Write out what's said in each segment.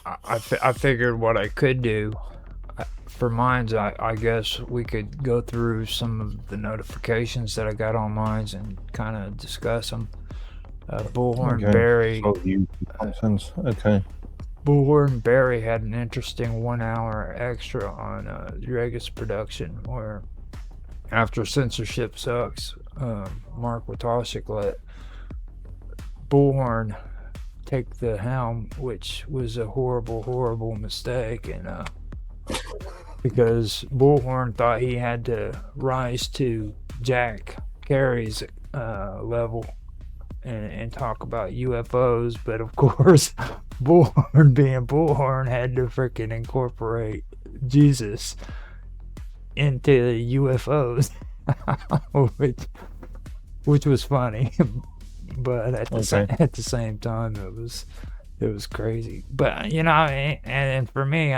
I figured what I could do for mines, I guess we could go through some of the notifications that I got on mines and kind of discuss them. Bullhorn Okay. Barry, So you content. Okay. Bullhorn Barry had an interesting 1 hour extra on Regis production where after censorship sucks, Mark Watashik let Bullhorn take the helm, which was a horrible, horrible mistake, and because Bullhorn thought he had to rise to Jack Carey's level and talk about UFOs, but of course, Bullhorn being Bullhorn had to freaking incorporate Jesus into the UFOs, which which was funny, but Okay. at the same time it was crazy. But and for me,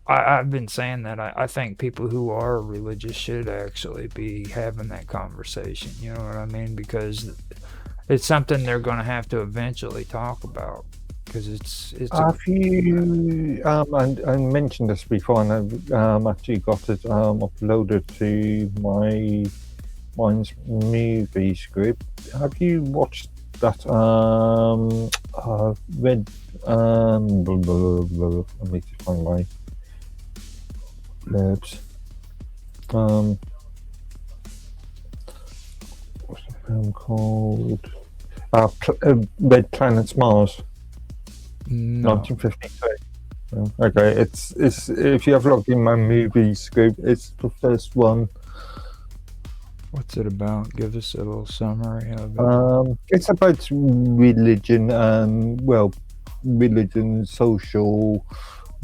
I've been saying that I think people who are religious should actually be having that conversation. You know what I mean? Because it's something they're going to have to eventually talk about. Because it's a Have you, I mentioned this before, and I've actually got it uploaded to mine's movies group. Have you watched that red blah, blah, blah, let me just find my blurbs. What's the film called? Red Planet's Mars, no. 1953. Okay, it's if you have looked in my movies group, it's the first one. What's it about? Give us a little summary of it. It's about religion and religion,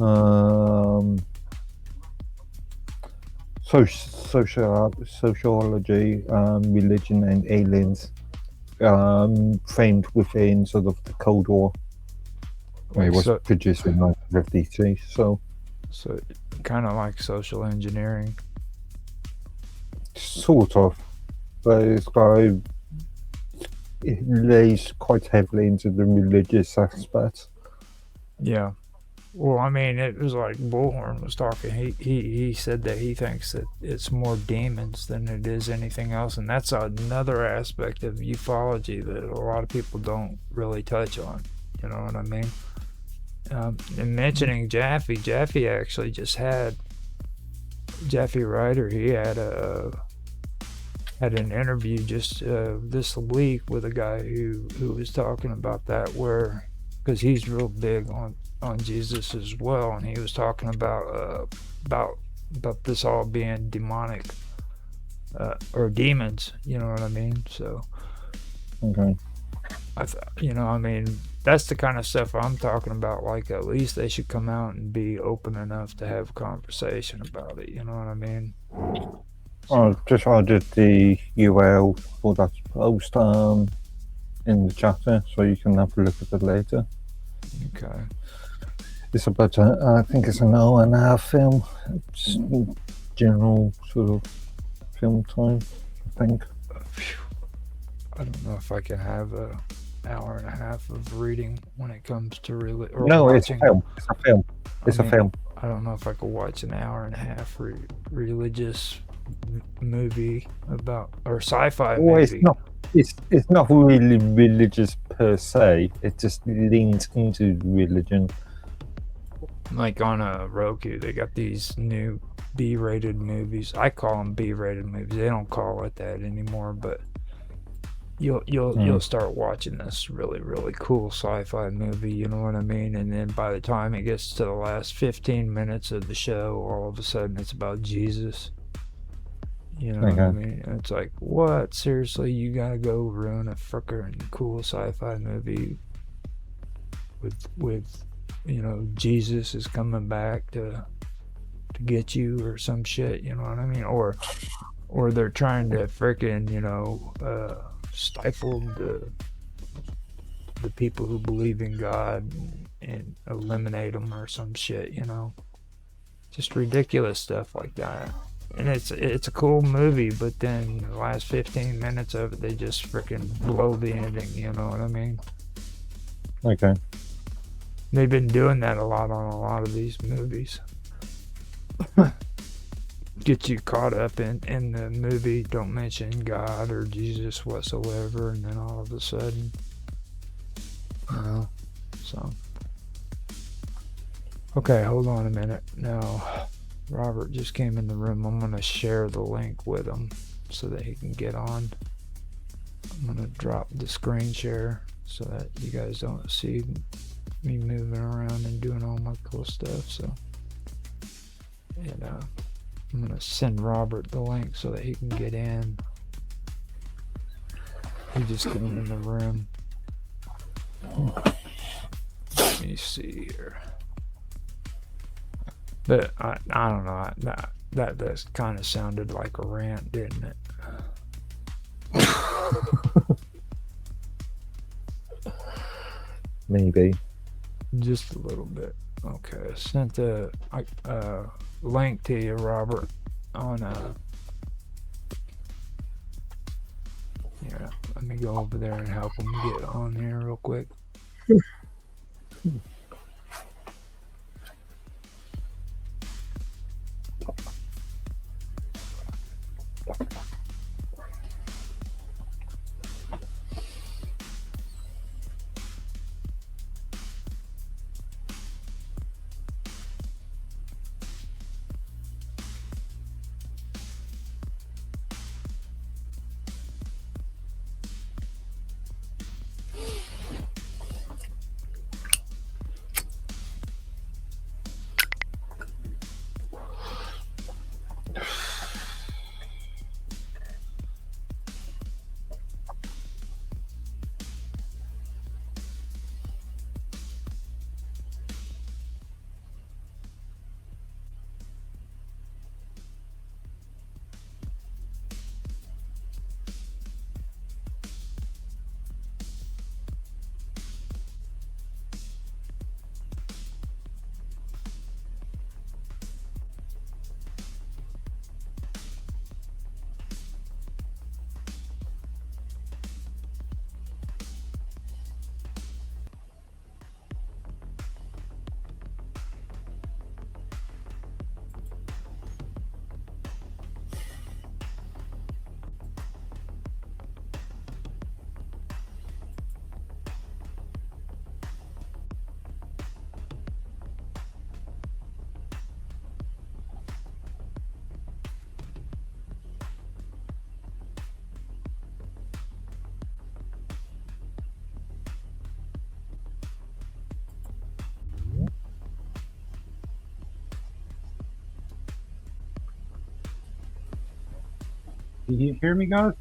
um, sociology, religion, and aliens, framed within sort of the Cold War. It Like was so, produced in 1953, so so kind of like social engineering. sort of, but it lays quite heavily into the religious aspect. Yeah. Well, I mean, it was like Bullhorn was talking. He said that he thinks that it's more demons than it is anything else, and that's another aspect of ufology that a lot of people don't really touch on. You know what I mean? And mentioning Jaffe actually just had Jaffe Ryder. He had an interview just this week with a guy who was talking about that, where because he's real big on Jesus as well, and he was talking about this all being demonic or demons. You know what I mean? So Okay. I mean, that's the kind of stuff I'm talking about. Like, at least they should come out and be open enough to have a conversation about it. You know what I mean? I just added the URL for that post in the chat there, so you can have a look at it later. Okay. It's about, I think it's an hour and a half film. It's general sort of film time, I think. I don't know if I can have a hour and a half of reading when it comes to No, watching. it's a film. It's a film. It's I a mean, film. I don't know if I could watch an hour and a half religious movie about or sci-fi Well, it's movie. not. It's not really religious per se. It just leans into religion. Like on a Roku, they got these new B-rated movies. I call them B-rated movies. They don't call it that anymore, but you'll start watching this really really cool sci-fi movie. You know what I mean? And then by the time it gets to the last 15 minutes of the show, all of a sudden it's about Jesus. You know what I Okay. mean? And it's like, what? Seriously, you gotta go ruin a freaking cool sci-fi movie with Jesus is coming back to get you or some shit. You know what I mean? Or they're trying to freaking stifle the people who believe in God and eliminate them or some shit. Just ridiculous stuff like that. And it's a cool movie, but then the last 15 minutes of it, they just freaking blow the ending. You know what I mean? Okay. They've been doing that a lot on a lot of these movies. Get you caught up in the movie, don't mention God or Jesus whatsoever, and then all of a sudden, so. Okay, hold on a minute. Now, Robert just came in the room. I'm going to share the link with him so that he can get on. I'm going to drop the screen share so that you guys don't see me moving around and doing all my cool stuff. So, and I'm going to send Robert the link so that he can get in. He just came in the room. Let me see here. But I don't know. That kind of sounded like a rant, didn't it? Maybe. Just a little bit. Okay, sent the link to you, Robert, on yeah, let me go over there and help him get on here real quick. Can you hear me, guys?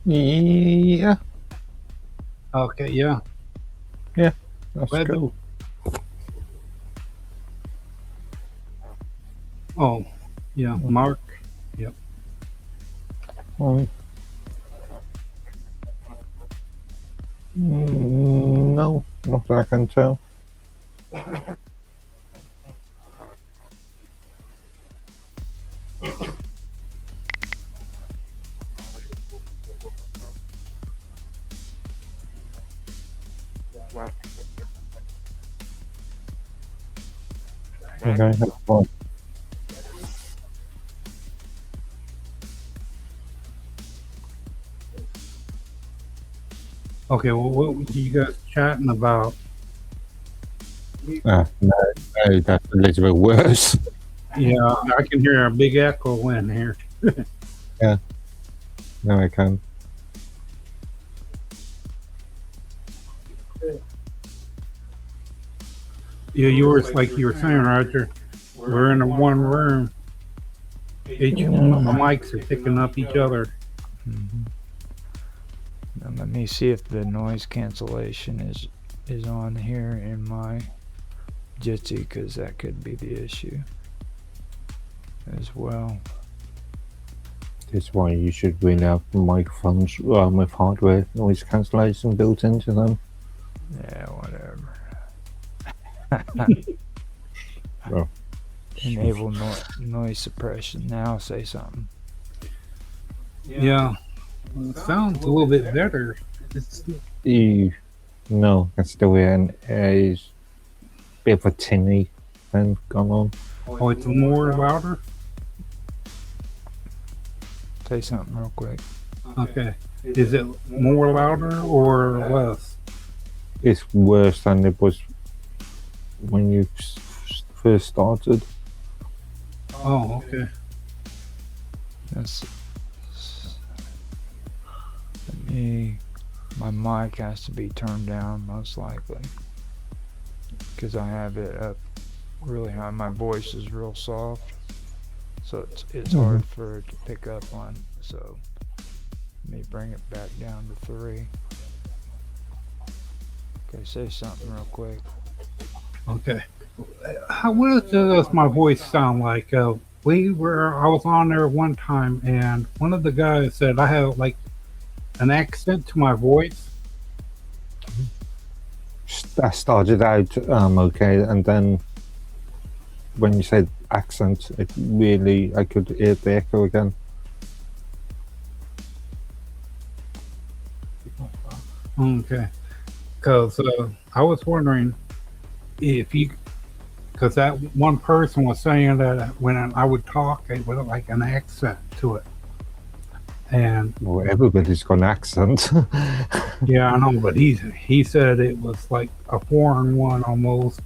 Yeah. Okay, yeah. That's Glad good. to- Oh, yeah, Mark. No, not that I can tell. Okay, that's fine. Okay, well, what were you guys chatting about? No, that's a little bit worse. Yeah, I can hear a big echo in here. No, I can. Yeah, you were like you were saying, Roger. We're in a one room. Each one of the mics are picking up each other. Mm-hmm. Now let me see if the noise cancellation is on here in my Jitsi, because that could be the issue as well. That's why you should really have microphones with hardware noise cancellation built into them. Yeah, whatever. Well, Enable noise suppression. Now say something. Yeah, it sounds a little bit better. It's, no, that's the way it is. bit of a tinny thing going on. Oh, it's more louder? Say something real quick. Okay. Is it more louder or less? It's worse than it was when you first started. Oh, okay. That's me. My mic has to be turned down most likely because I have it up really high. My voice is real soft, so it's hard for it to pick up on. So let me bring it back down to 3. Okay, say something real quick. Okay. What does my voice sound like? I was on there one time, and one of the guys said I have like an accent to my voice. That started out okay, and then when you said accent, it really, I could hear the echo again. Okay. Because I was wondering if you, because that one person was saying that when I would talk, it was like an accent to it. And Well, everybody's got an accent. yeah, I know, but he said it was like a foreign one almost.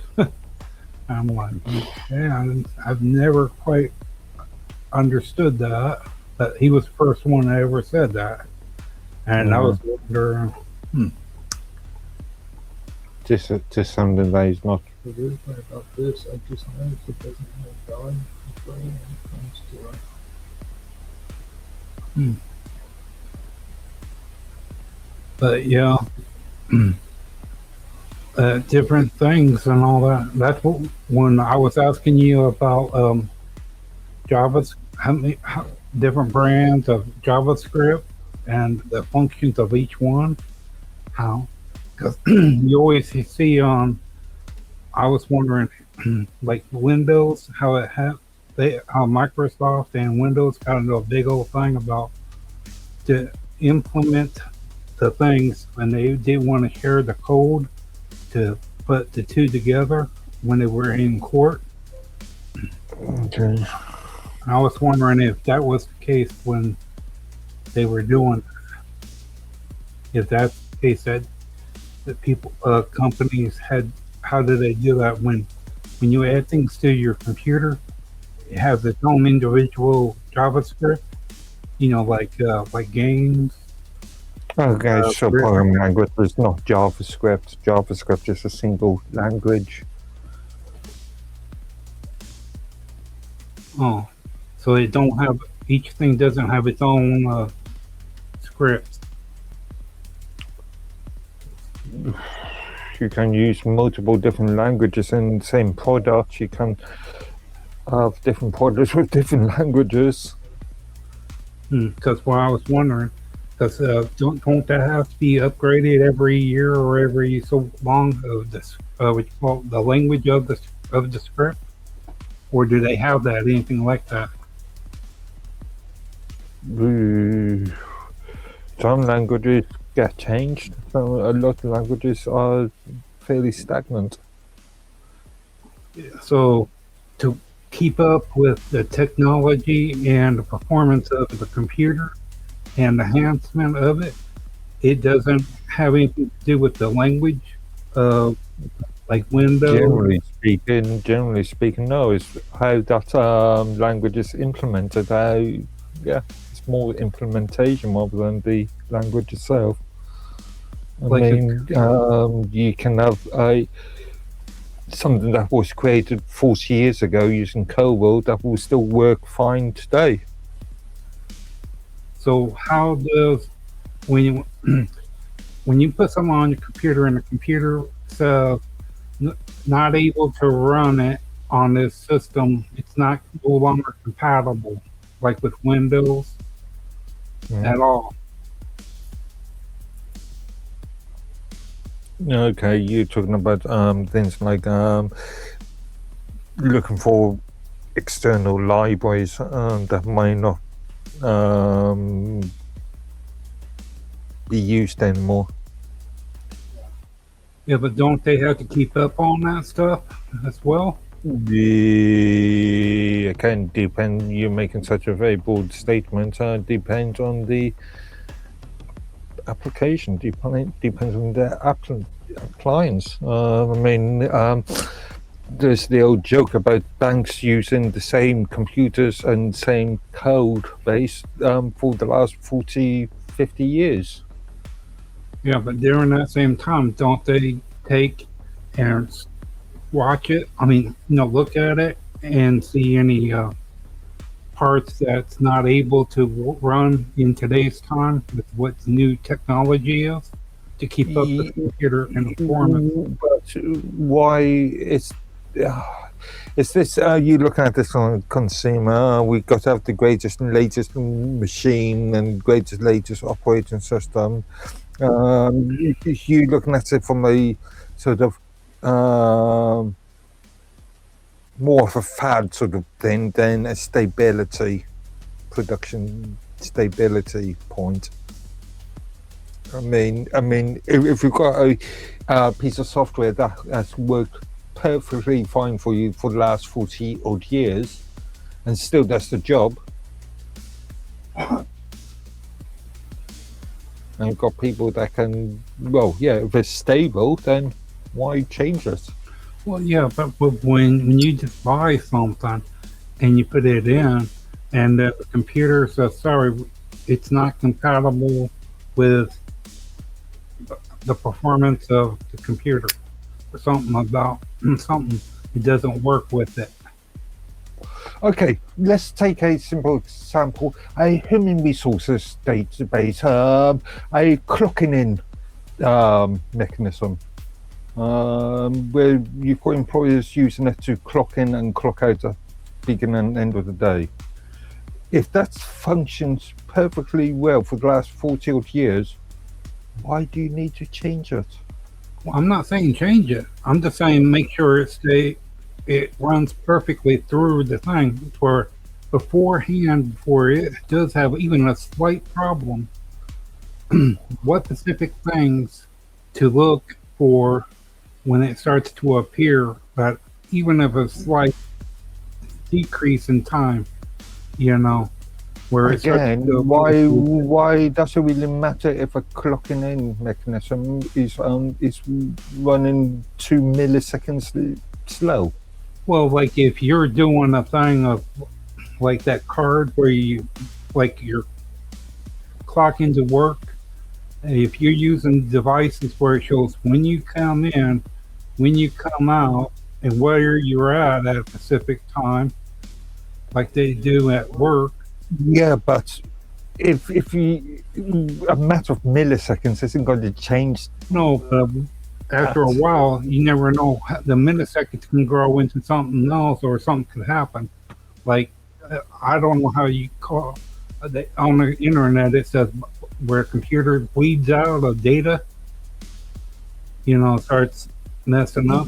I'm like, yeah, I've never quite understood that. But he was the first one that ever said that, and I was wondering. Just something that is not. The weird part about this, I just noticed it doesn't have volume control when it comes to it. But yeah, different things and all that. That's what when I was asking you about Java's how different brands of JavaScript and the functions of each one. How? Because you always see on. I was wondering, like Windows, how how Microsoft and Windows got into a big old thing about to implement the things, and they did want to share the code to put the two together when they were in court. Okay. I was wondering if that was the case when they were doing, if that's the case that people, companies had. How do they do that when you add things to your computer? It has its own individual JavaScript. You know, like games. Okay, so programming language is not JavaScript. JavaScript is a single language. Oh, so it don't have each thing doesn't have its own script. You can use multiple different languages in the same product. You can have different products with different languages. Because what I was wondering, because don't that have to be upgraded every year or every so long of this what you call the language of the script, or do they have that anything like that? Some languages get changed. So a lot of languages are fairly stagnant. So to keep up with the technology and the performance of the computer and the enhancement of it, it doesn't have anything to do with the language of like Windows. Generally speaking, no. It's how that language is implemented. It's more implementation rather than the language itself. You can have something that was created 40 years ago using COBOL that will still work fine today. So how does when you put something on your computer and the computer says not able to run it on this system, it's no longer compatible, like with Windows at all? Okay, you're talking about things like looking for external libraries that might not be used anymore. Yeah, but don't they have to keep up on that stuff as well? Again, depend. You're making such a very broad statement. Depends on the application. Depends on the appliance. There's the old joke about banks using the same computers and same code base for the last 40, 50 years. Yeah, but during that same time, don't they take and watch it? I mean, look at it and see any parts that's not able to run in today's time with what new technology is to keep up with the computer and performance. But why is this? You looking at this on consumer? We got to have the greatest and latest machine and greatest latest operating system. You looking at it from a sort of more of a fad sort of thing than a production stability point. I mean, if you've got a piece of software that has worked perfectly fine for you for the last 40 odd years and still does the job, and you've got people that can, well, yeah, if it's stable, then why change it? Well, yeah, but when you just buy something and you put it in, and the computer says, sorry, it's not compatible with the performance of the computer, or something about something, it doesn't work with it. Okay, let's take a simple example: a human resources database, a clocking in mechanism, where you've got employers using it to clock in and clock out at beginning and end of the day. If that functions perfectly well for the last 40 odd years, why do you need to change it? Well, I'm not saying change it. I'm just saying make sure it runs perfectly through the thing for beforehand, before it does have even a slight problem. What specific things to look for when it starts to appear that even if a slight decrease in time, where it starts Again, to why does it really matter if a clocking in mechanism is running 2 milliseconds slow? well, like if you're doing a thing of like that card where you're clocking to work, if you're using devices where it shows when you come in, when you come out, and where you're at a specific time, like they do at work. Yeah, but if you a matter of milliseconds isn't going to change No, after a while, you never know. The milliseconds can grow into something else, or something could happen. Like I don't know how you call on the internet. It says where a computer bleeds out of data, starts messing up.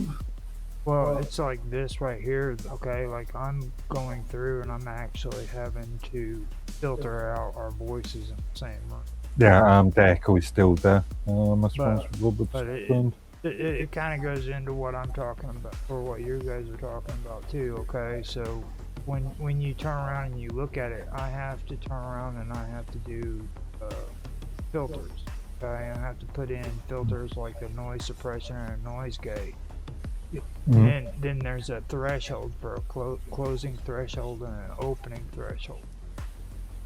Well, it's like this right here, okay? Like I'm going through and I'm actually having to filter out our voices in the same room. Yeah, the echo is still there. As far But- as Robert's but it- concerned. It kind of goes into what I'm talking about, or what you guys are talking about too, okay? So when you turn around and you look at it, I have to turn around and I have to do filters, okay? I have to put in filters like a noise suppression and a noise gate. Mhm. And then there's a threshold for a closing threshold and an opening threshold.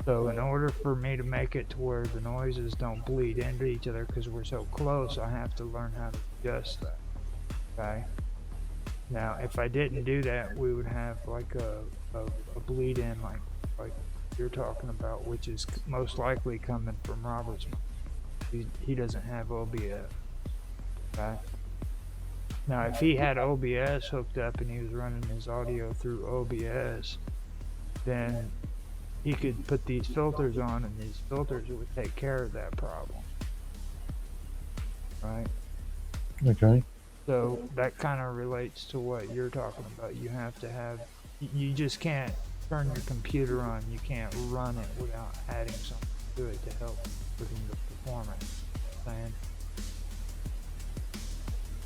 So in order for me to make it to where the noises don't bleed into each other because we're so close, I have to learn how to adjust that. Okay. Now, if I didn't do that, we would have like a bleed in like you're talking about, which is most likely coming from Robert's. He doesn't have OBS. Okay. Now, if he had OBS hooked up and he was running his audio through OBS, then he could put these filters on and these filters would take care of that problem. Right? Okay. So that kind of relates to what you're talking about. You have to have, you just can't turn your computer on. You can't run it without adding something to it to help with the performance. Saying.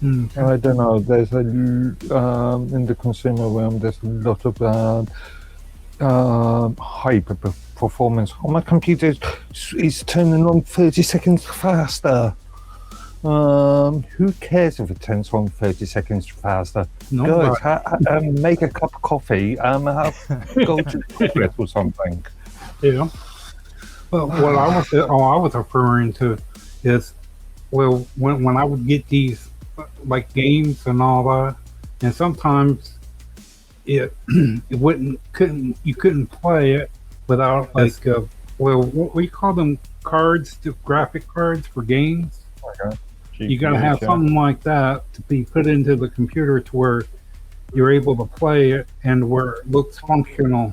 I don't know. There's in the consumer realm. There's a lot of hyper performance. Oh, my computer is turning on 30 seconds faster. Who cares if it turns on 30 seconds faster? Nobody. Guys, make a cup of coffee. Go to the toilet or something. Yeah. Well, what I was referring to is, well, when I would get these like games and all that, and sometimes it you couldn't play it without like well, what we call them cards, the graphic cards for games. Okay. You gotta have something like that to be put into the computer to where you're able to play it and where it looks functional,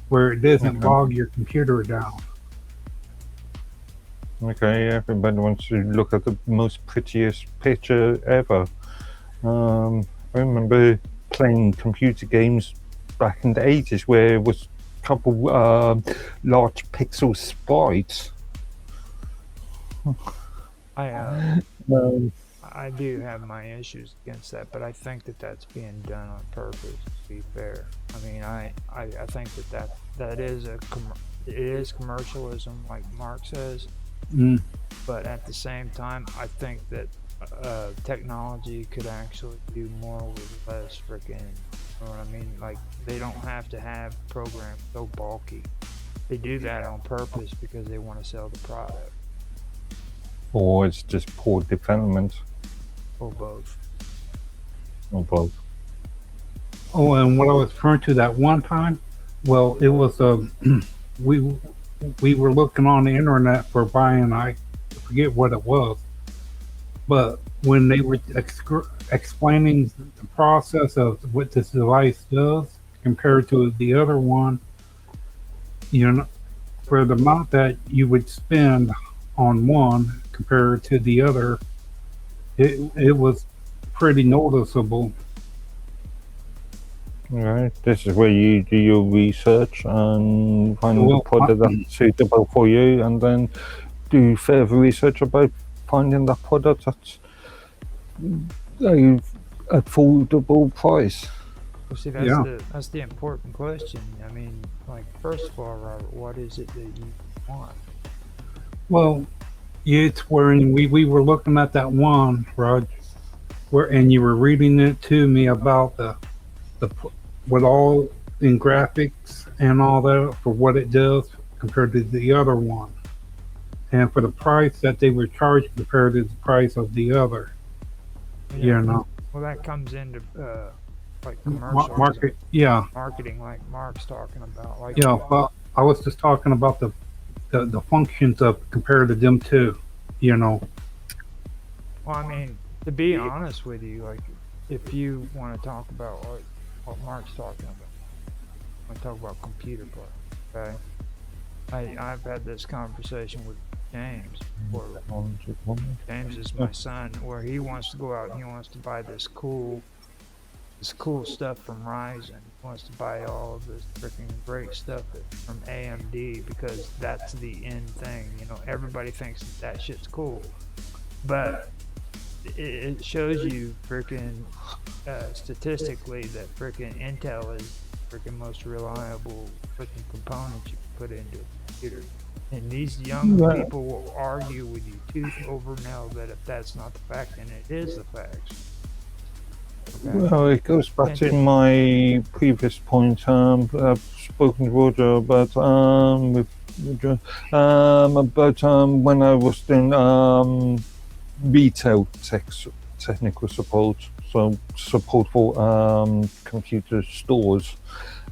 where it doesn't bog your computer down. Okay, everybody wants to look at the most prettiest picture ever. I remember playing computer games back in the 80s where it was a couple large pixel sprites. I do have my issues against that, but I think that that's being done on purpose. To be fair, I mean, I think that is it is commercialism, like Mark says. But at the same time, I think that technology could actually do more with less freaking. You know what I mean? Like they don't have to have programs so bulky. They do that on purpose because they want to sell the product. Or it's just poor development. Or both. Or both. Oh, and what I was referring to that one time, well, it was we were looking on the internet for buying, I forget what it was, but when they were explaining the process of what this device does compared to the other one, you know, for the amount that you would spend on one compared to the other, it was pretty noticeable. Right. This is where you do your research and find the product that's suitable for you, and then do further research about finding that product that's a affordable price. Well, see, that's the important question. I mean, like, first of all, Robert, what is it that you want? Well, it's where we were looking at that one, Rod, and you were reading it to me about the with all in graphics and all that for what it does compared to the other one, and for the price that they were charging compared to the price of the other. Yeah. You know. Well, that comes into like commercial marketing, like Mark's talking about. Like, yeah, well, I was just talking about the functions of compared to them two. You know. Well, I mean, to be honest with you, like, if you want to talk about what Mark's talking about, I want to talk about computer play. Okay, I've had this conversation with James. James is my son, where he wants to go out and he wants to buy this cool stuff from Ryzen. He wants to buy all of this freaking great stuff from AMD because that's the end thing. You know, everybody thinks that shit's cool, but it shows you freaking statistically that freaking Intel is freaking most reliable freaking component you can put into a computer. And these young people will argue with you tooth over nail that if that's not the fact, then it is the fact. Okay. Well, it goes back to my previous point. I've spoken to Roger about when I was doing retail technical support, so support for computer stores,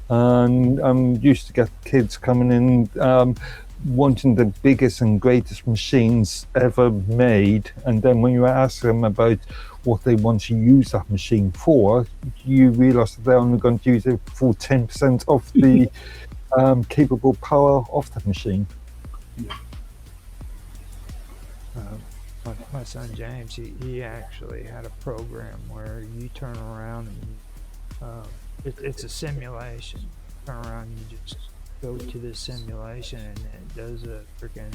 and used to get kids coming in wanting the biggest and greatest machines ever made, and then when you ask them about what they want to use that machine for, you realize that they're only going to use it for 10% of the capable power of the machine. My son James, he actually had a program where you turn around and it's a simulation. You turn around and you just go to this simulation and it does a freaking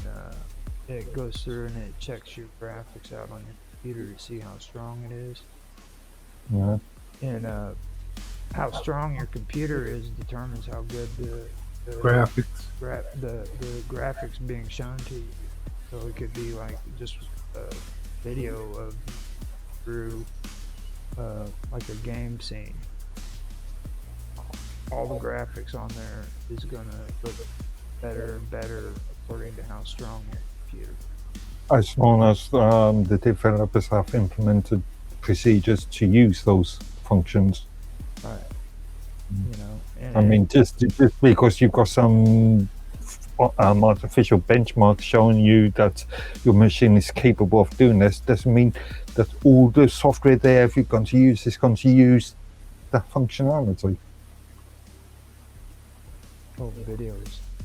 it goes through and it checks your graphics out on your computer to see how strong it is. Yeah. And how strong your computer is determines how good the Graphics. the graphics being shown to you. So it could be like just a video of through like a game scene. All the graphics on there is gonna look better and better according to how strong your computer. As long as the developers have implemented procedures to use those functions. Right. You know. And I mean, just because you've got some artificial benchmark showing you that your machine is capable of doing this doesn't mean that all the software there you're going to use is going to use that functionality.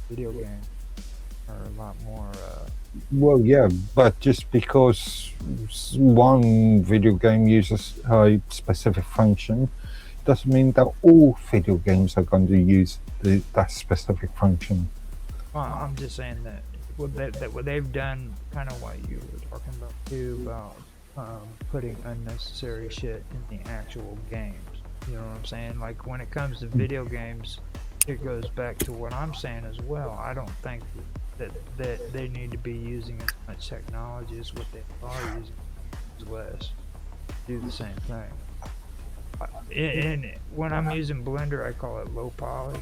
video games are a lot more. Well, yeah, but just because one video game uses a specific function doesn't mean that all video games are going to use that specific function. Well, I'm just saying that what they've done, kind of what you were talking about too, about putting unnecessary shit in the actual games. You know what I'm saying? Like when it comes to video games, it goes back to what I'm saying as well. I don't think that they need to be using as much technology as what they are using, less. Do the same thing. And when I'm using Blender, I call it low poly.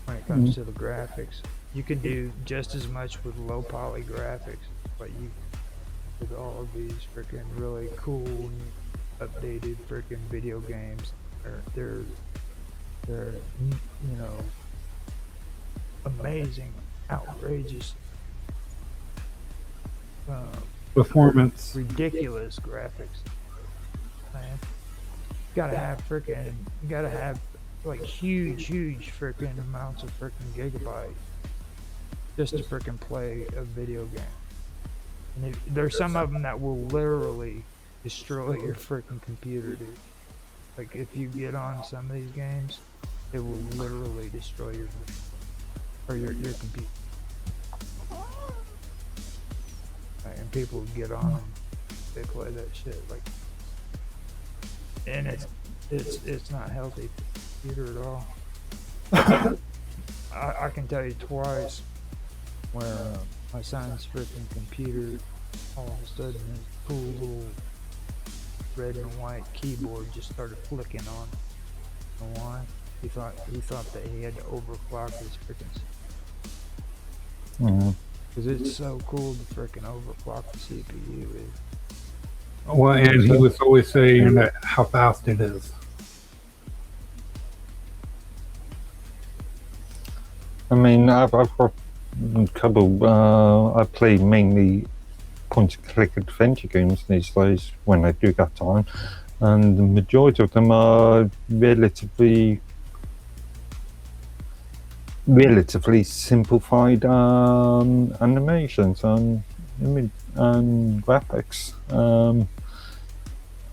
When it comes to the graphics, you can do just as much with low poly graphics, but you with all of these freaking really cool, updated freaking video games. They're you know, amazing, outrageous, Performance. ridiculous graphics. Man, you gotta have like huge freaking amounts of freaking gigabyte just to freaking play a video game. And there's some of them that will literally destroy your freaking computer, dude. Like if you get on some of these games, it will literally destroy your computer. Like, and people get on them, they play that shit like, and it's not healthy for the computer at all. I can tell you twice where my son's freaking computer, all of a sudden his cool little red and white keyboard just started flicking on. You know why? He thought that he had to overclock his freaking. Because it's so cool to freaking overclock the CPU. Well, and he was always saying that how fast it is. I mean, I've got a couple. I play mainly point-and-click adventure games these days when I do get time, and the majority of them are relatively simplified animations and graphics.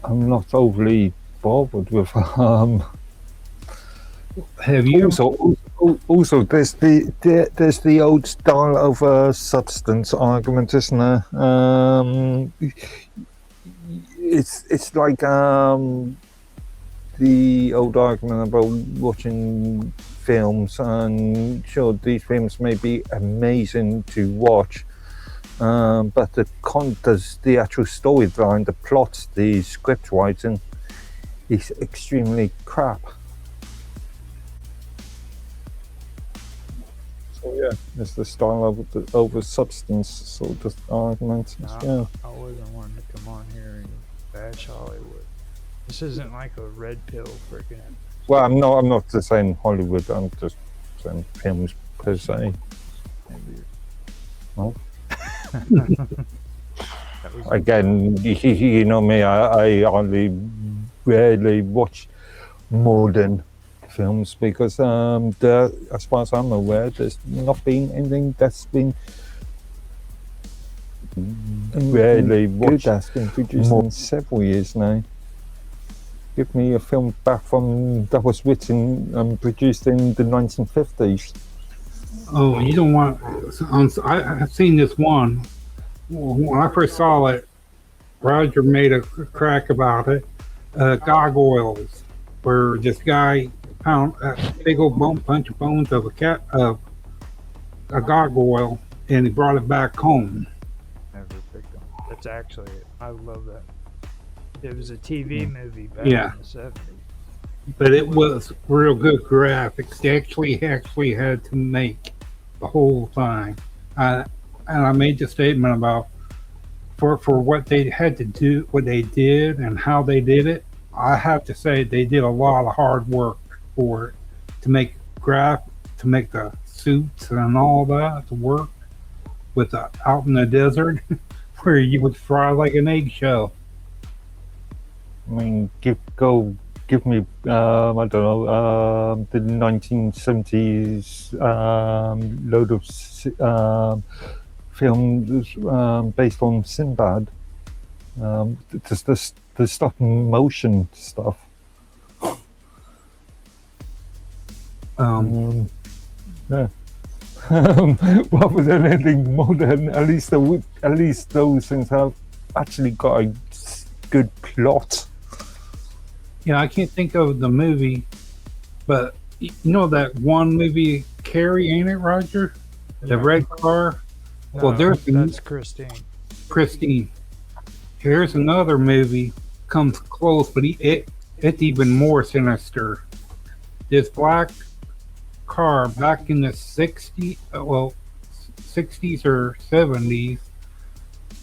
I'm not overly bothered with. Have you? Also, there's the old style over substance argument, isn't there? It's like the old argument about watching films, and sure, these films may be amazing to watch, but the actual storyline, the plot, the script writing is extremely crap. So yeah, it's the style over substance sort of argument. No, I wasn't wanting to come on here and bash Hollywood. This isn't like a red pill freaking. Well, I'm not just saying Hollywood. I'm just saying films per se. Well, again, you know me. I only rarely watch modern films because as far as I'm aware, there's not been anything that's been rarely watched that's been produced in several years now. Give me a film back that was written and produced in the 1950s. Oh, you don't want. I've seen this one. When I first saw it, Roger made a crack about it. Gargoyles, where this guy found a big old bunch of bones of a gargoyle, and he brought it back home. Never picked on. That's actually, I love that. It was a TV movie back Yeah. in the 70s. But it was real good graphics. They actually had to make the whole thing. And I made the statement about for what they had to do, what they did, and how they did it. I have to say they did a lot of hard work for it to make to make the suits and all that to work with out in the desert where you would fry like an eggshell. I mean, give me, I don't know, the 1970s load of films based on Sinbad. The stop motion stuff. Yeah. Rather than anything modern, at least those things have actually got a good plot. Yeah, I can't think of the movie, but you know that one movie, Carrie, ain't it, Roger? The red car. No, Well, that's Christine. Christine. Here's another movie comes close, but it's even more sinister. This black car back in the 60s, 60s or 70s,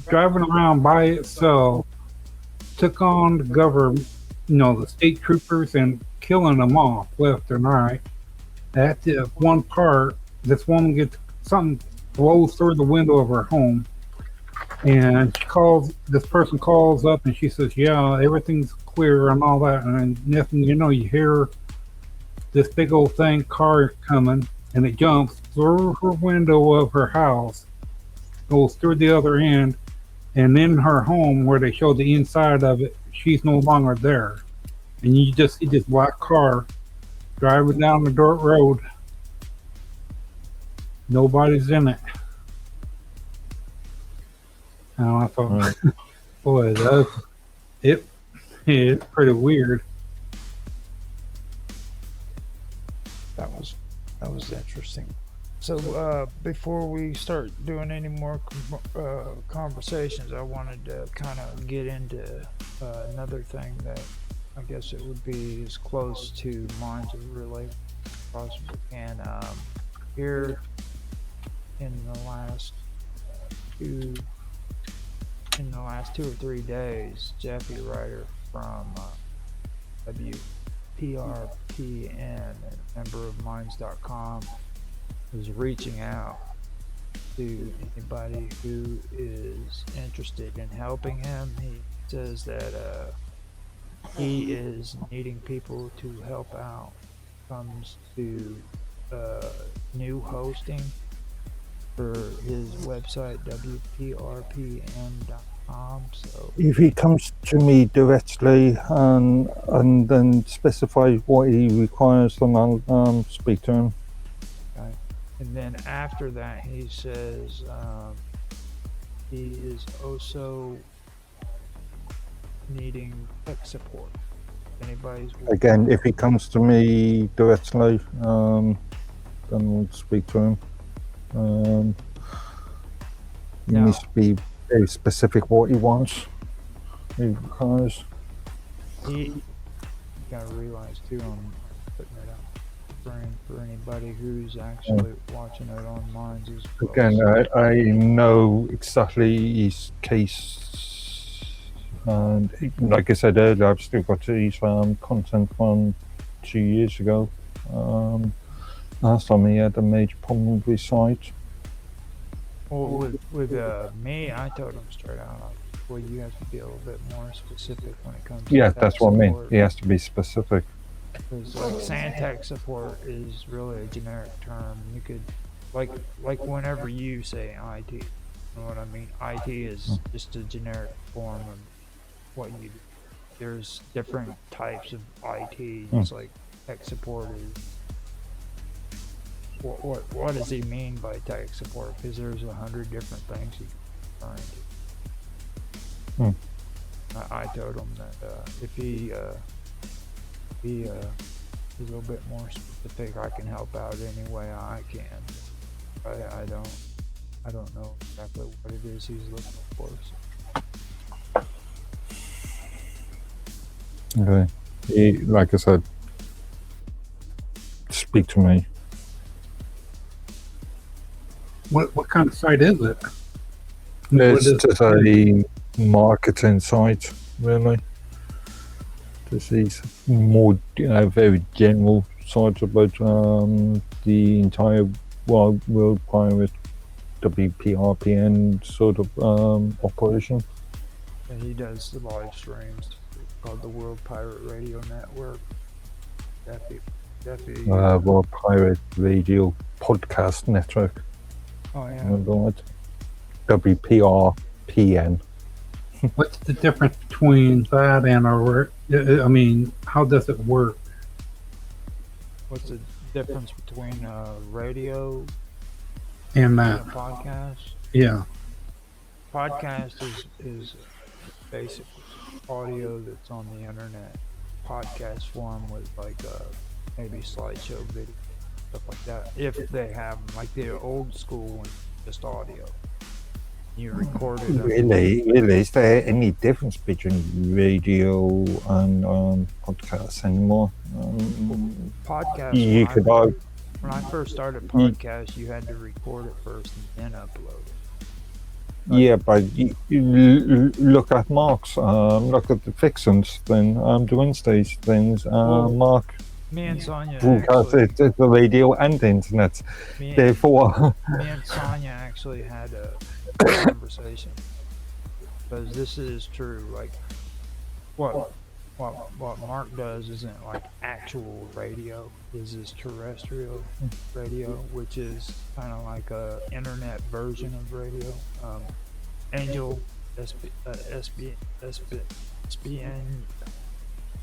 driving around by itself, took on the government, the state troopers, and killing them off left and right. At the one part, this woman gets something blows through the window of her home, and this person calls up and she says, yeah, everything's clear and all that, and then nothing, you hear this big old car coming, and it jumps through her window of her house, goes through the other end, and in her home where they show the inside of it, she's no longer there. And you just see this black car driving down the dirt road. Nobody's in it. And I thought, boy, it's pretty weird. That was interesting. So before we start doing any more conversations, I wanted to kind of get into another thing that I guess it would be as close to minds as really possible. And here in the last 2 or 3 days, Jeffy Ryder from WPRPN and member of Minds.com is reaching out to anybody who is interested in helping him. He says that he is needing people to help out when it comes to new hosting for his website WPRPN.com. So If he comes to me directly and then specifies what he requires, then I'll speak to him. okay. And then after that, he says he is also needing tech support. Anybody's Again, if he comes to me directly, then we'll speak to him. He Now- needs to be very specific what he wants. He requires. you gotta realize too, I'm putting it out for anybody who's actually watching it on Minds as well. Again, I know exactly his case, and like I said earlier, I've still got his content from 2 years ago. Last time he had a major problem with his site. Well, with me, I told him straight out, well, you have to be a little bit more specific when it comes to Yeah, tech that's what I mean. support. He has to be specific. Because like Santech support is really a generic term. You could like whenever you say IT, you know what I mean? IT is just a generic form of what you do. There's different types of IT. It's like tech support is. What does he mean by tech support? Because there's 100 different things he's referring to. I told him that if he is a little bit more specific, I can help out any way I can. I don't know exactly what it is he's looking for. So. Okay. Like I said, speak to me. What kind of site is it? What It's is just a marketing site, really. This is more very general sites about the entire World Pirate WPRPN sort of operation. And he does the live streams called the World Pirate Radio Network. World Pirate Radio Podcast Network. Oh yeah. Remember that? WPRPN. What's the difference between that and I mean, how does it work? What's the difference between radio And and that, a podcast? yeah. Podcast is basically audio that's on the internet. Podcast form with like maybe slideshow video, stuff like that. If they have them, like the old school one, just audio. You record it. Really, is there any difference between radio and podcasts anymore? Podcast. You could argue. When I first started podcast, you had to record it first and then upload it. Yeah, but you look at Mark's, look at the Fixins thing, the Wednesdays things. Mark Me and Sonia broadcast actually, the radio and the internet. me and, Therefore, me and Sonia actually had a conversation because this is true. Like what Mark does isn't like actual radio. This is terrestrial radio, which is kind of like a internet version of radio. Angel SBN,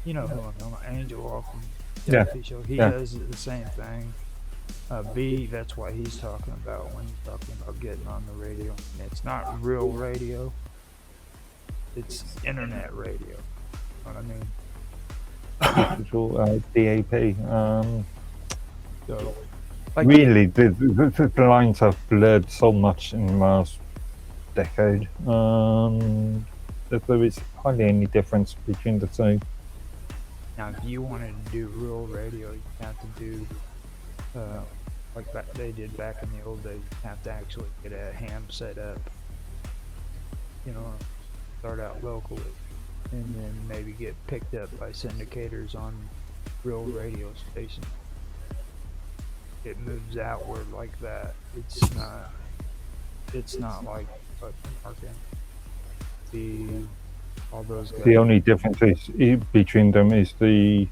you know who I'm talking about, Angel off from Yeah. Therapy Show. He Yeah. does the same thing. V, that's what he's talking about when he's talking about getting on the radio. And it's not real radio. It's internet radio. You know what I mean? so, DAP. So, like, Really, the lines have blurred so much in the last decade. That there is hardly any difference between the two. now, if you wanted to do real radio, you have to do like they did back in the old days. You have to actually get a ham set up. You know, start out locally, and then maybe get picked up by syndicators on real radio stations. It moves outward like that. It's not like marketing. All those guys. The only difference is between them is the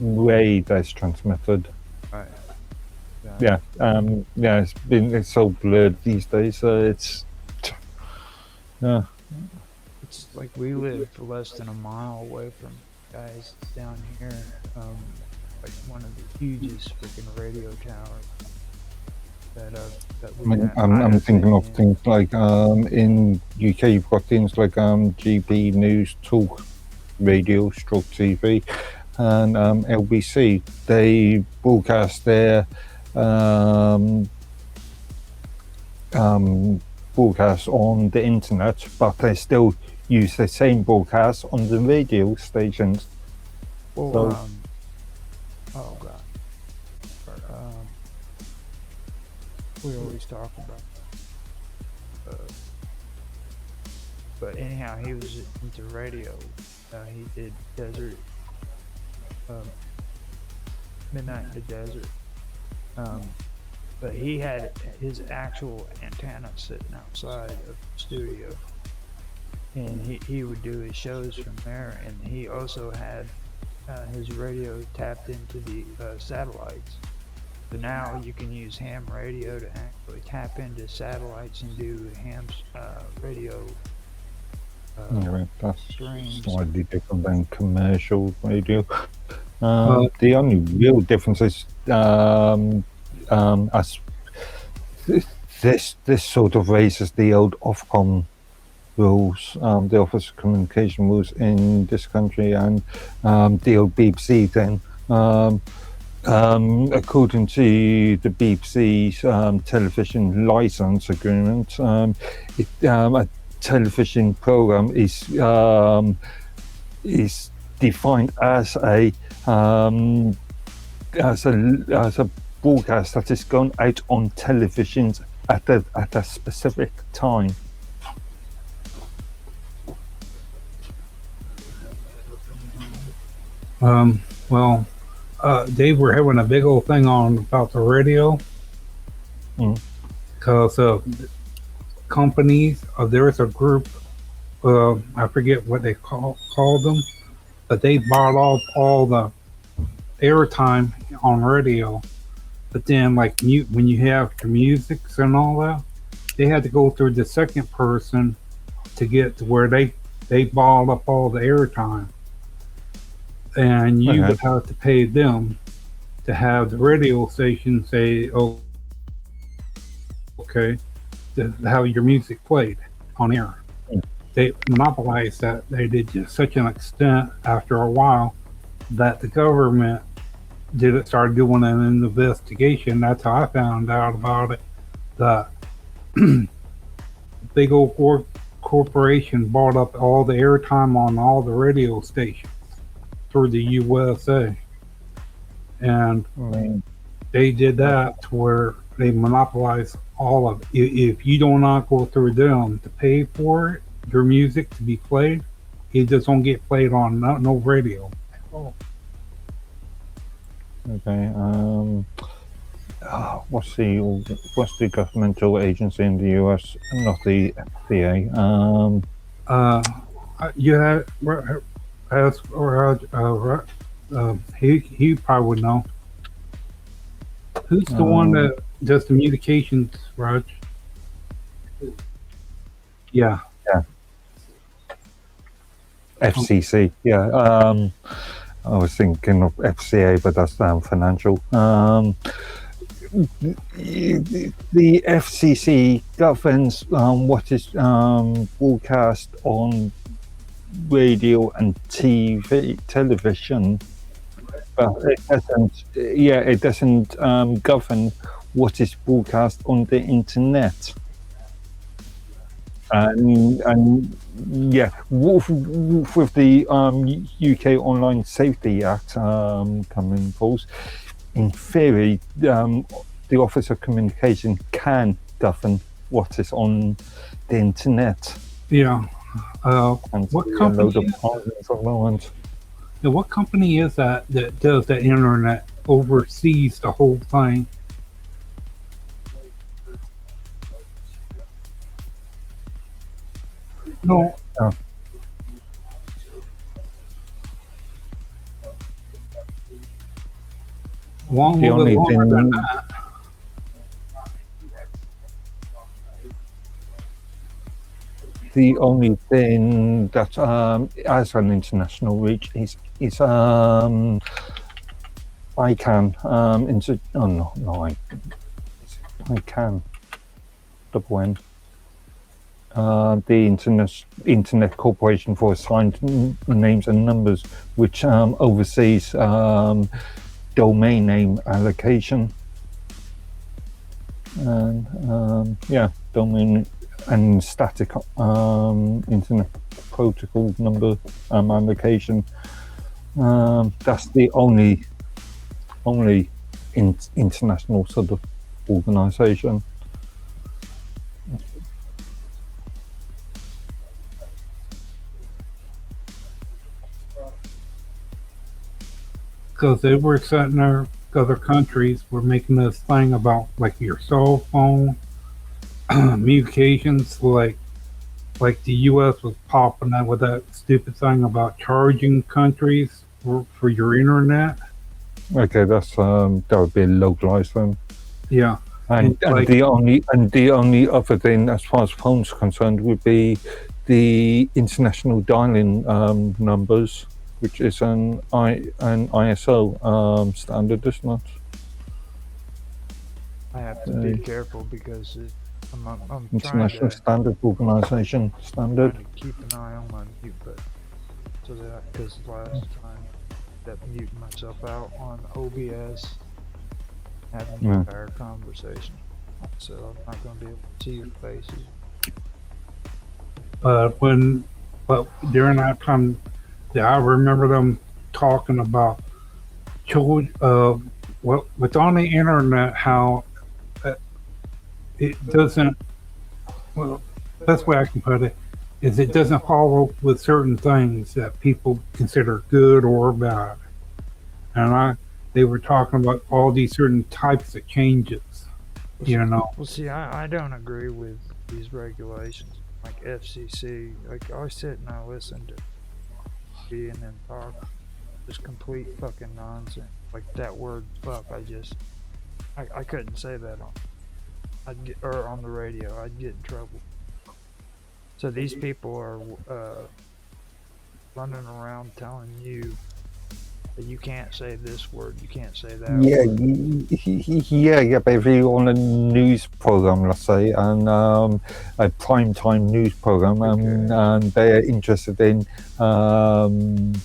way that's transmitted. Right. Yeah, it's so blurred these days. It's It's like we live less than a mile away from guys down here. Like one of the hugest freaking radio towers that I we mean, have. I'm thinking of things like in UK you've got things like GB News Talk Radio Stroke TV and LBC. They broadcast their broadcast on the internet, but they still use the same broadcast on the radio stations. Well, So- oh god. We always talk about. But anyhow, he was into radio. He did desert, midnight in the desert. But he had his actual antenna sitting outside of the studio, and he would do his shows from there. And he also had his radio tapped into the satellites. So now you can use ham radio to actually tap into satellites and do ham radio. Anyway, that's Streams. slightly different than commercial radio. The only real difference is as this sort of raises the old Ofcom rules, the Office of Communication rules in this country, and the old BBC then. According to the BBC's television license agreement, a television program is defined as a broadcast that is going out on televisions at a specific time. Well, Dave, we're having a big old thing on about the radio because companies. There's a group. I forget what they call them, but they bought off all the airtime on radio. But then, like when you have the musics and all that, they had to go through the second person to get to where they bought up all the airtime. And you would have to pay them to have the radio station say, "Oh, okay," to have your music played on air. They monopolized that. They did to such an extent after a while that the government started doing an investigation. That's how I found out about it. The big old corporation bought up all the airtime on all the radio stations through the USA, and they did that to where they monopolized all of it. If you do not go through them to pay for it, your music to be played, it just don't get played on no radio. Okay. What's the governmental agency in the US? Not the FDA. You had he probably would know. Who's the one that does the communications, Raj? Yeah. FCC. Yeah. I was thinking of FCA, but that's financial. The FCC governs what is broadcast on radio and television, but it doesn't. Yeah, it doesn't govern what is broadcast on the internet. And yeah, with the UK Online Safety Act coming in force, in theory, the Office of Communication can govern what is on the internet. Yeah. What company? What company is that does the internet, oversees the whole thing? No. The only thing that has an international reach is ICANN. ICANN. Double N. The Internet Corporation for Assigned Names and Numbers, which oversees domain name allocation and domain and static internet protocol number allocation. That's the only international sort of organization. Because they were setting other countries were making this thing about like your cell phone communications, like the U.S. was popping out with that stupid thing about charging countries for your internet. Okay, that's that would be localized then. Yeah, and the only other thing as far as phones are concerned would be the international dialing numbers, which is an ISO standard, isn't it? I have to be careful because I'm trying International to, Standard Organization standard. trying to keep an eye on my mute button so that because last time that muting myself out on OBS, having the Yeah. entire conversation, so I'm not going to be able to see your faces. But during that time, yeah, I remember them talking about children. Well, with on the internet, how it doesn't. Well, best way I can put it is it doesn't follow with certain things that people consider good or bad. And they were talking about all these certain types of changes. You know. Well, see, I don't agree with these regulations like FCC. Like I sit and I listen to B and then talk, just complete fucking nonsense. Like that word "fuck," I couldn't say that on the radio. I'd get in trouble. So these people are running around telling you that you can't say this word, you can't say that word. Yeah. But if you're on a news program, let's say, and a prime time news program, and they're interested in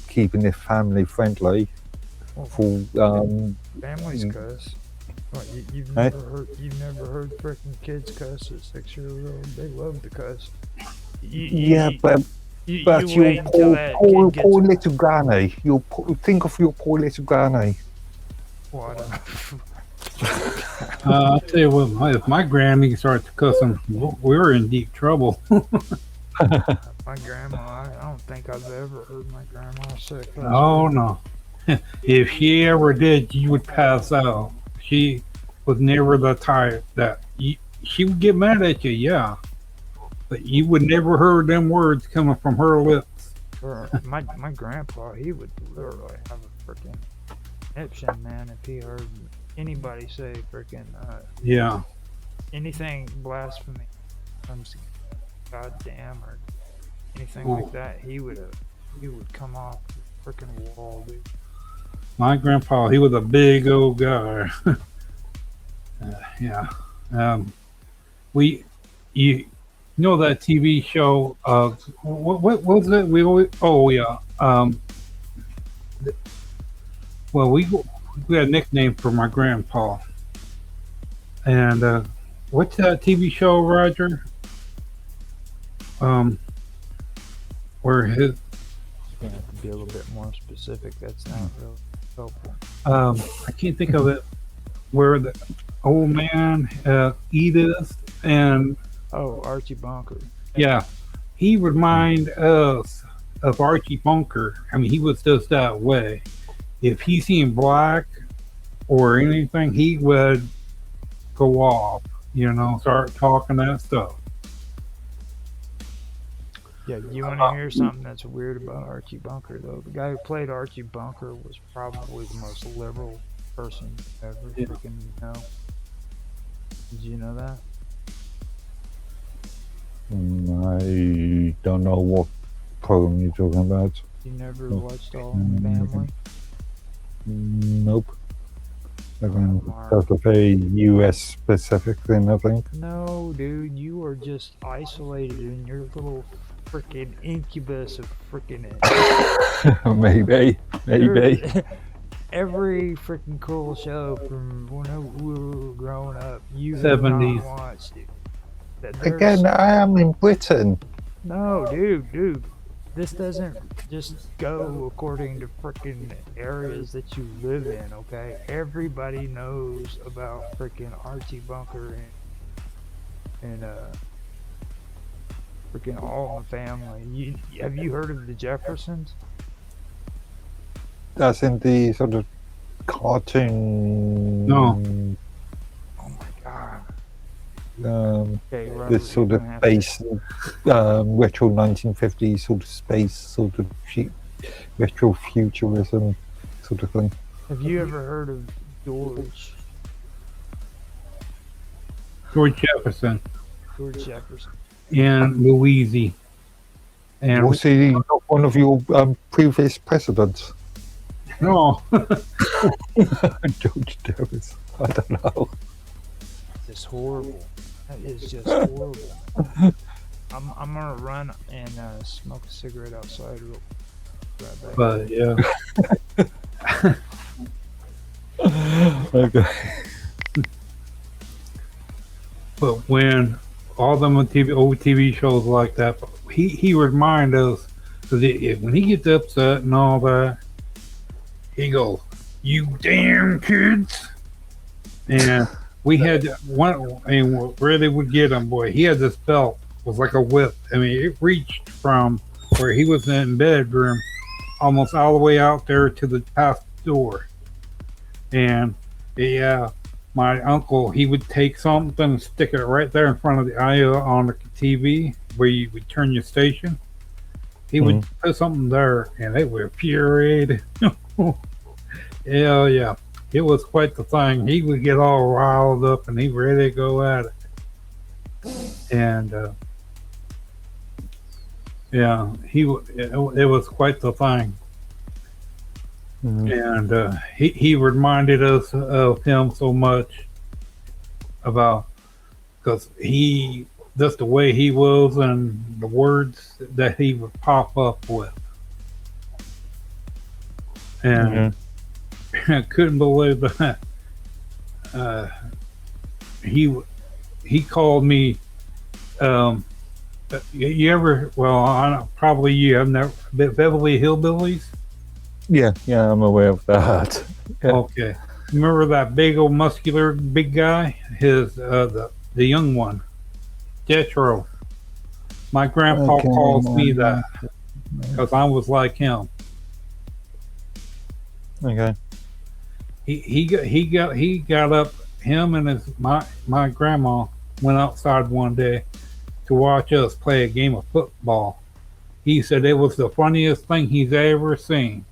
keeping it family friendly, for families cuss. What, you've never heard freaking kids cuss at 6 years old. They love to cuss. but you your wait until that poor kid gets little granny. Think of your poor little granny. well, I don't know. I'll tell you what, if my granny started to cussing, we were in deep trouble. My grandma, I don't think I've ever heard my grandma say cuss. Oh no! If she ever did, you would pass out. She was never the type that she would get mad at you, yeah, but you would never heard them words coming from her lips. My grandpa, he would literally have a freaking conniption, man, if he heard anybody say freaking Yeah. anything blasphemy, comes to goddamn or anything like that. He would come off the freaking wall, dude. My grandpa, he was a big old guy. Yeah. You know that TV show? What was it? We always. Oh yeah. Well, we had a nickname for my grandpa. And what's that TV show, Roger? Where his. Gonna have to be a little bit more specific. That's not really helpful. I can't think of it. Where the old man, Edith, and Archie Bunker. yeah, he remind us of Archie Bunker. I mean, he was just that way. If he seen black or anything, he would go off. Start talking that stuff. Yeah, you want to hear something that's weird about Archie Bunker, though? The guy who played Archie Bunker was probably the most liberal person ever freaking know. Did you know that? I don't know what program you're talking about. You never watched All in the Family? Nope. That's a very US specific thing, I think. No, dude, you are just isolated in your little freaking incubus of freaking Maybe. Every freaking cool show from when we were growing up, you have 70s. not watched it. Again, I am in Britain. No, dude. This doesn't just go according to freaking areas that you live in, okay? Everybody knows about freaking Archie Bunker and freaking All in the Family. Have you heard of the Jeffersons? That's in the sort of cartoon. No. Oh my god. Okay, Robert, this sort of space, retro 1950s sort of space, sort of retro futurism sort of thing. Have you ever heard of George Jefferson George Jefferson? and Louise. And Was he not one of your previous presidents? no, George Davis. I don't know. It's horrible. That is just horrible. I'm gonna run and smoke a cigarette outside real right back. But yeah, Okay. but when all them on TV, old TV shows like that, he remind us because when he gets upset and all that, he goes, "You damn kids!" And we had one, and where they would get him, boy, he had this belt, was like a whip. I mean, it reached from where he was in bedroom almost all the way out there to the past door. And yeah, my uncle, he would take something and stick it right there in front of the eye on the TV where you would turn your station. He would put something there, and they were infuriated. Yeah. It was quite the thing. He would get all riled up and he ready to go at it. And yeah, it was quite the thing. And he reminded us of him so much about because just the way he was and the words that he would pop up with. And I couldn't believe that. He called me. You ever? Well, probably you have never Beverly Hillbillies. Yeah, I'm aware of that. Yeah. Okay, remember that big old muscular big guy? His the young one, Jethro. My grandpa calls me that because I was like him. Okay. He got up. Him and my grandma went outside one day to watch us play a game of football. He said it was the funniest thing he's ever seen.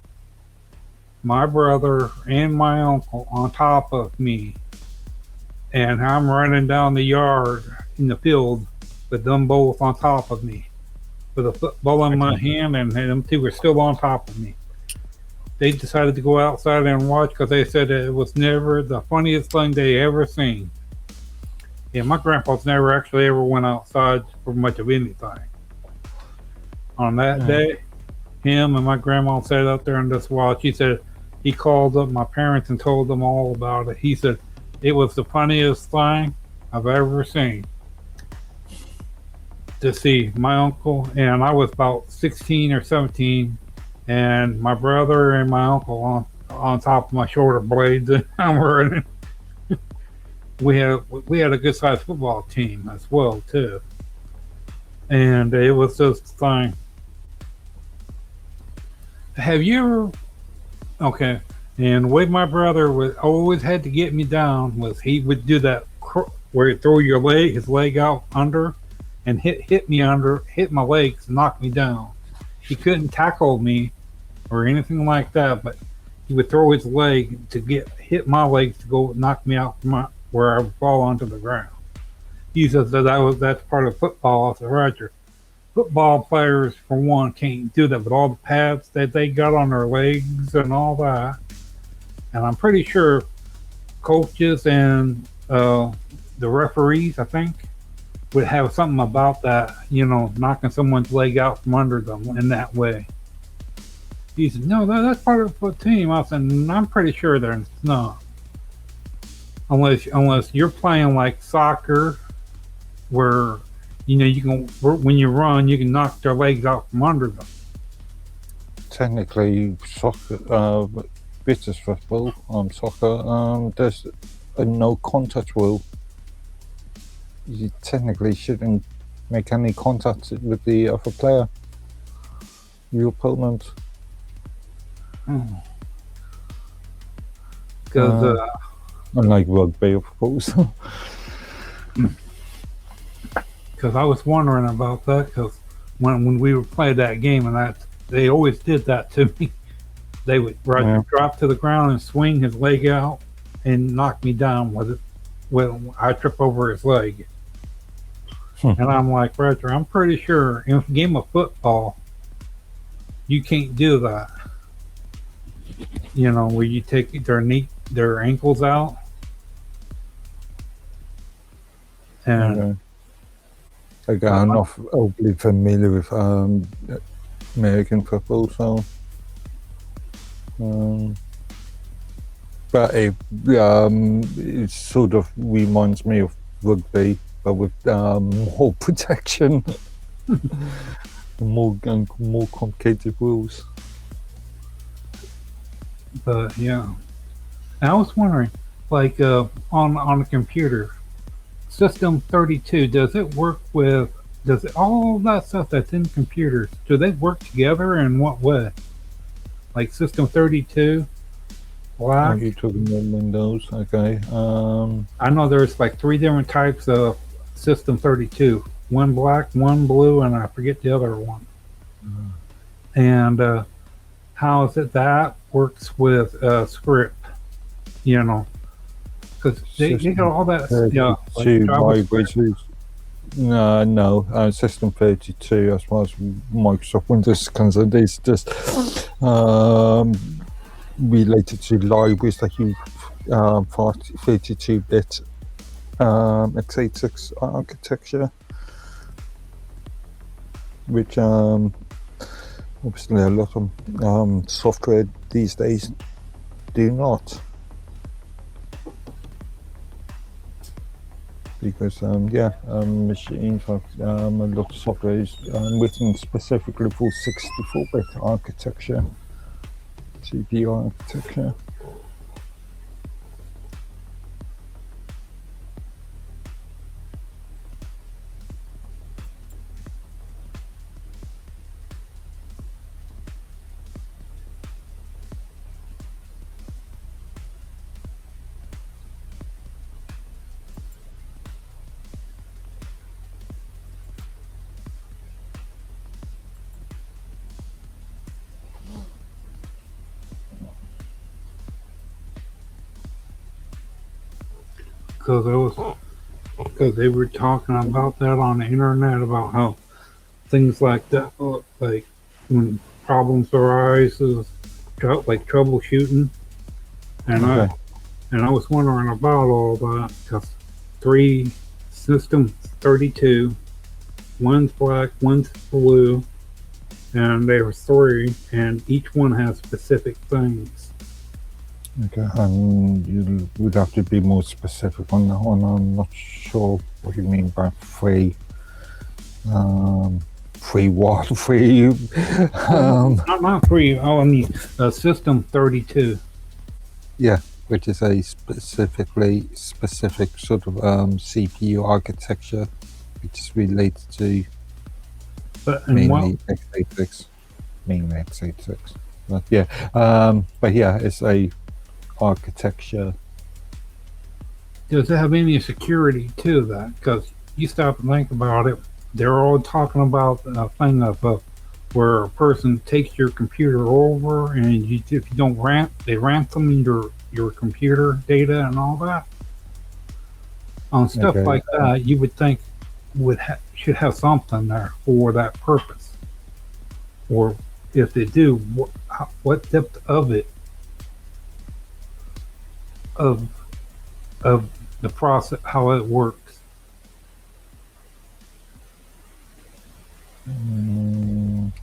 My brother and my uncle on top of me, and I'm running down the yard in the field with them both on top of me, with a football in my hand, and them two were still on top of me. They decided to go outside and watch because they said it was never the funniest thing they ever seen. Yeah, my grandpa's never actually ever went outside for much of anything. On that day, him and my grandma sat out there and just watched. He said he called up my parents and told them all about it. He said it was the funniest thing I've ever seen. To see my uncle, and I was about 16 or 17, and my brother and my uncle on top of my shoulder blades, and I'm running. We had a good sized football team as well too, and it was just a thing. Have you ever? Okay, and the way my brother would always had to get me down was he would do that where you throw his leg out under, and hit my legs, knock me down. He couldn't tackle me or anything like that, but he would throw his leg to hit my legs to go knock me out from where I would fall onto the ground. He says that's part of football. I said, Roger, football players for one can't do that with all the pads that they got on their legs and all that. And I'm pretty sure coaches and the referees, I think, would have something about that, knocking someone's leg out from under them in that way. He said, no, that's part of the team. I said, I'm pretty sure there's not. Unless you're playing like soccer, where you can, when you run, you can knock their legs out from under them. Technically, soccer, British football, soccer, there's a no contact rule. You technically shouldn't make any contact with the other player, your opponent. Because unlike rugby, of course. Because I was wondering about that. Because when we would play that game, and they always did that to me. They would drop to the ground and swing his leg out and knock me down with it. When I trip over his leg. And I'm like, Roger, I'm pretty sure in a game of football, you can't do that. Where you take their ankles out. And Okay. Okay, I'm not overly familiar with American football, so. But it sort of reminds me of rugby, but with more protection, more complicated rules. but yeah, and I was wondering, like on a computer, System 32, does it work with? Does it, all that stuff that's in computers? Do they work together in what way? Like System 32, Are black. you talking about Windows? Okay. I know there's like three different types of System 32. One black, one blue, and I forget the other one. And how is it that works with script? You know, because they got all that, yeah, like Two JavaScript. libraries. No. System 32, as far as Microsoft Windows is concerned, is just related to libraries that use 32-bit x86 architecture, which obviously a lot of software these days do not. Because machines have a lot of software is written specifically for 64-bit architecture, CPU architecture. Because they were talking about that on the internet about how things like that, like when problems arise, like troubleshooting, and Okay. I was wondering about all that because three System 32, one's black, one's blue, and there were three, and each one has specific things. Okay, and you would have to be more specific on that one. I'm not sure what you mean by free. Free what? Free. Not three. Oh, I mean System 32. Yeah, which is a specific sort of CPU architecture, which is related to But and mainly x86. Mainly x86. But yeah, it's a architecture. does it have any security to that? Because you stop and think about it, they're all talking about a thing of where a person takes your computer over, and if you don't they ransom your computer data and all that. On stuff Okay. like that, you would think should have something there for that purpose. Or if they do, what depth of it of the process, how it works. I'm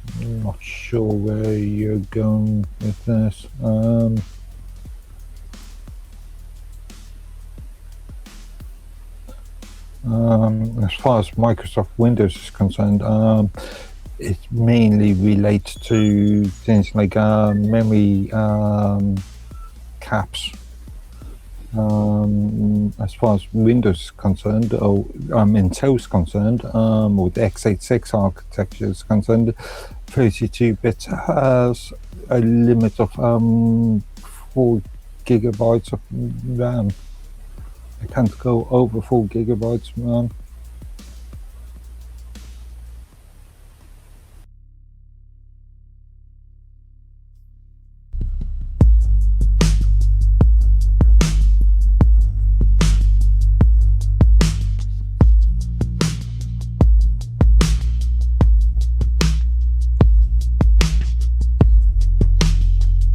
not sure where you're going with this. As far as Microsoft Windows is concerned, it mainly relates to things like memory caps. As far as Windows is concerned, or Intel is concerned, or the x86 architecture is concerned, 32-bit has a limit of 4 gigabytes of RAM. It can't go over 4 gigabytes